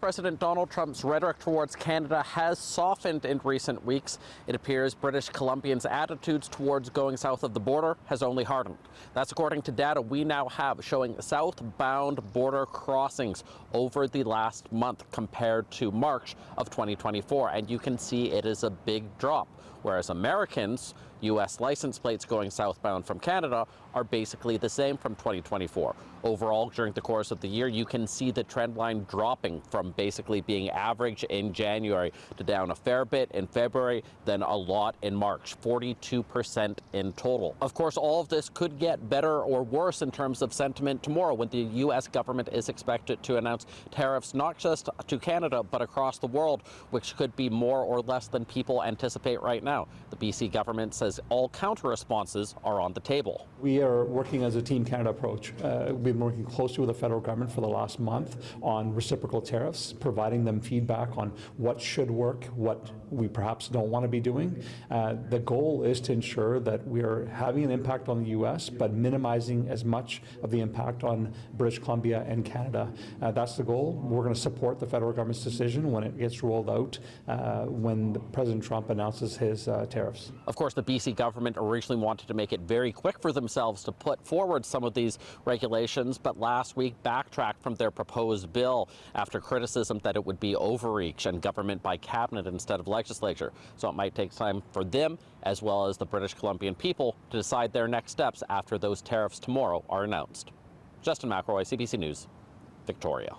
President Donald Trump's rhetoric towards Canada has softened in recent weeks. It appears British Columbians' attitudes towards going south of the border has only hardened. That's according to data we now have showing southbound border crossings over the last month compared to March of 2024. And you can see it is a big drop, whereas Americans, U.S. license plates going southbound from Canada, are basically the same from 2024. Overall, during the course of the year, you can see the trend line dropping from basically being average in January to down a fair bit in February, then a lot in March, 42% in total. Of course, all of this could get better or worse in terms of sentiment tomorrow when the U.S. government is expected to announce tariffs not just to Canada, but across the world, which could be more or less than people anticipate right now. The BC government says all counter responses are on the table. We are working as a Team Canada approach. We've been working closely with the federal government for the last month on reciprocal tariffs, providing them feedback on what should work, what we perhaps don't want to be doing. The goal is to ensure that we are having an impact on the U.S., but minimizing as much of the impact on British Columbia and Canada. That's the goal. We're going to support the federal government's decision when it gets rolled out, when President Trump announces his tariffs. Of course, the BC government originally wanted to make it very quick for themselves to put forward some of these regulations, but last week backtracked from their proposed bill after criticism that it would be overreach and government by cabinet instead of legislature. So it might take time for them, as well as the British Columbian people, to decide their next steps after those tariffs tomorrow are announced. Justin McElroy, CBC News, Victoria.